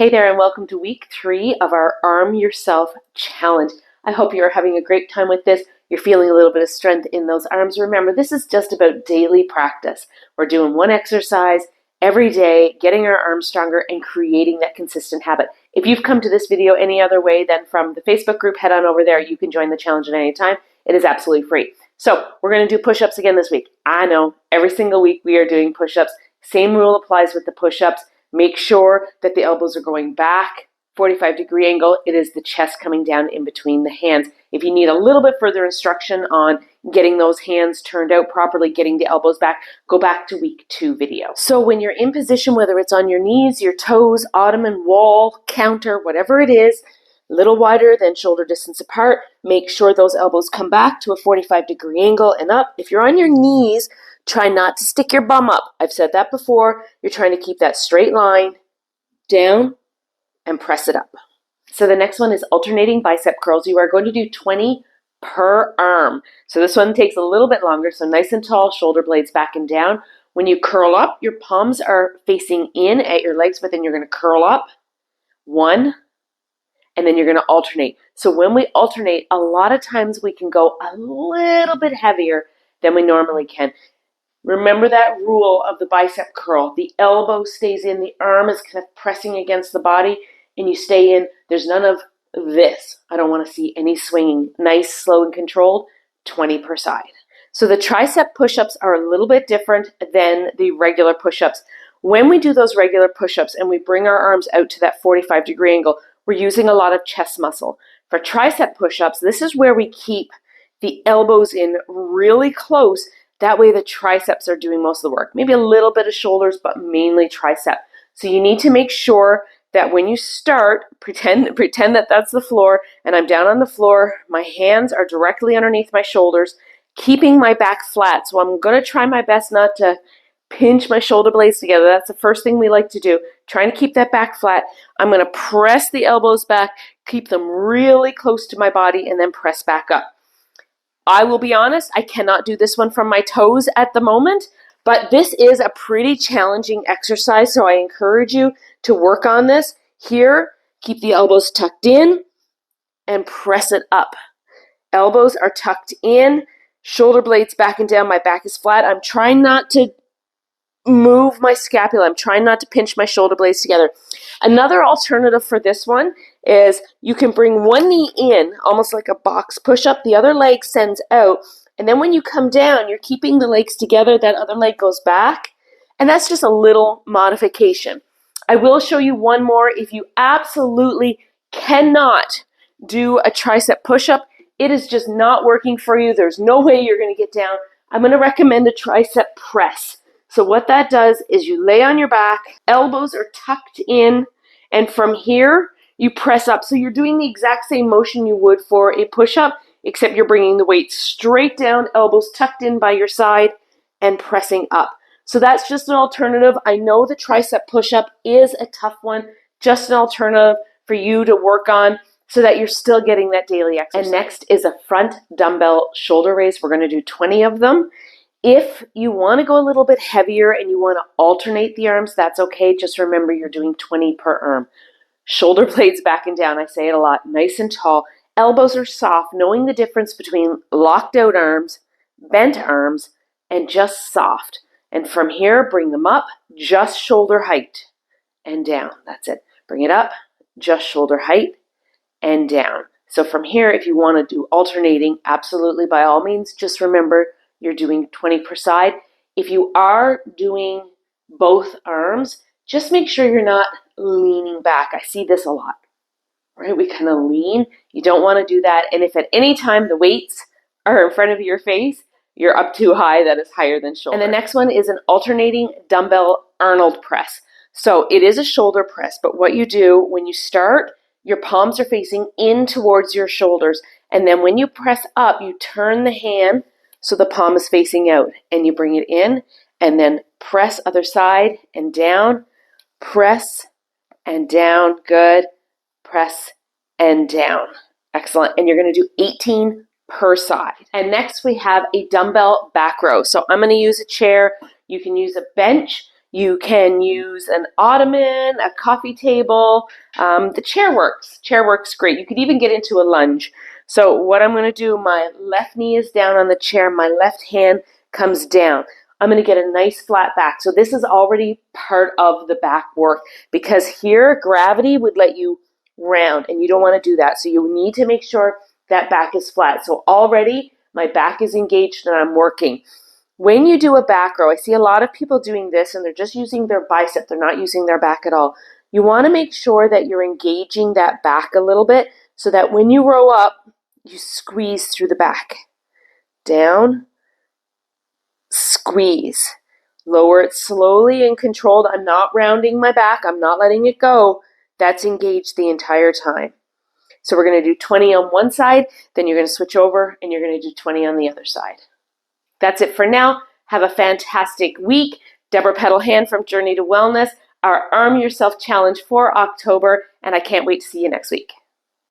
Hey there, and welcome to week 3 of our Arm Yourself Challenge. I hope you're having a great time with this. You're feeling a little bit of strength in those arms. Remember, this is just about daily practice. We're doing one exercise every day, getting our arms stronger and creating that consistent habit. If you've come to this video any other way than from the Facebook group, head on over there. You can join the challenge at any time. It is absolutely free. So we're going to do push-ups again this week. I know, every single week we are doing push-ups. Same rule applies with the push-ups. Make sure that the elbows are going back, 45-degree angle. It is the chest coming down in between the hands. If you need a little bit further instruction on getting those hands turned out properly, getting the elbows back, go back to week 2 video. So when you're in position, whether it's on your knees, your toes, ottoman, wall, counter, whatever it is, a little wider than shoulder distance apart, make sure those elbows come back to a 45-degree angle and up. If you're on your knees, try not to stick your bum up. I've said that before. You're trying to keep that straight line down and press it up. So the next one is alternating bicep curls. You are going to do 20 per arm. So this one takes a little bit longer. So nice and tall, shoulder blades back and down. When you curl up, your palms are facing in at your legs, but then you're going to curl up. 1, and then you're going to alternate. So when we alternate, a lot of times we can go a little bit heavier than we normally can. Remember that rule of the bicep curl. The elbow stays in, the arm is kind of pressing against the body, and you stay in. There's none of this. I don't want to see any swinging. Nice, slow, and controlled, 20 per side. So the tricep push-ups are a little bit different than the regular push-ups. When we do those regular push-ups and we bring our arms out to that 45-degree angle, we're using a lot of chest muscle. For tricep push-ups, this is where we keep the elbows in really close. That way the triceps are doing most of the work. Maybe a little bit of shoulders, but mainly tricep. So you need to make sure that when you start, pretend that that's the floor, and I'm down on the floor. My hands are directly underneath my shoulders, keeping my back flat. So I'm going to try my best not to pinch my shoulder blades together. That's the first thing we like to do. Trying to keep that back flat. I'm going to press the elbows back, keep them really close to my body, and then press back up. I will be honest, I cannot do this one from my toes at the moment, but this is a pretty challenging exercise, so I encourage you to work on this. Here, keep the elbows tucked in and press it up. Elbows are tucked in, shoulder blades back and down, my back is flat. I'm trying not to move my scapula. I'm trying not to pinch my shoulder blades together. Another alternative for this one is you can bring one knee in, almost like a box push-up. The other leg sends out. And then when you come down, you're keeping the legs together. That other leg goes back. And that's just a little modification. I will show you one more. If you absolutely cannot do a tricep push-up, it is just not working for you. There's no way you're going to get down. I'm going to recommend a tricep press. So what that does is you lay on your back, elbows are tucked in, and from here, you press up. So you're doing the exact same motion you would for a push-up, except you're bringing the weight straight down, elbows tucked in by your side, and pressing up. So that's just an alternative. I know the tricep push-up is a tough one, just an alternative for you to work on so that you're still getting that daily exercise. And next is a front dumbbell shoulder raise. We're going to do 20 of them. If you want to go a little bit heavier and you want to alternate the arms, that's okay. Just remember you're doing 20 per arm. Shoulder blades back and down. I say it a lot. Nice and tall. Elbows are soft. Knowing the difference between locked out arms, bent arms, and just soft. And from here, bring them up, just shoulder height and down. That's it. Bring it up, just shoulder height and down. So from here, if you want to do alternating, absolutely by all means, just remember you're doing 20 per side. If you are doing both arms, just make sure you're not leaning back. I see this a lot, right? We kind of lean. You don't want to do that. And if at any time the weights are in front of your face, you're up too high, that is higher than shoulder. And the next one is an alternating dumbbell Arnold press. So it is a shoulder press, but what you do when you start, your palms are facing in towards your shoulders. And then when you press up, you turn the hand so the palm is facing out, and you bring it in, and then press other side and down, press and down, good, press and down. Excellent. And you're going to do 18 per side. And next we have a dumbbell back row. So I'm going to use a chair. You can use a bench. You can use an ottoman, a coffee table. The chair works. Chair works great. You could even get into a lunge. So what I'm going to do, my left knee is down on the chair. My left hand comes down. I'm going to get a nice flat back. So this is already part of the back work because here gravity would let you round and you don't want to do that. So you need to make sure that back is flat. So already my back is engaged and I'm working. When you do a back row, I see a lot of people doing this and they're just using their bicep. They're not using their back at all. You want to make sure that you're engaging that back a little bit so that when you row up, you squeeze through the back. Down, squeeze. Lower it slowly and controlled. I'm not rounding my back. I'm not letting it go. That's engaged the entire time. So we're going to do 20 on one side, then you're going to switch over and you're going to do 20 on the other side. That's it for now. Have a fantastic week. Deborah Peddle-Hann from Journey to Wellness, our Arm Yourself Challenge for October, and I can't wait to see you next week.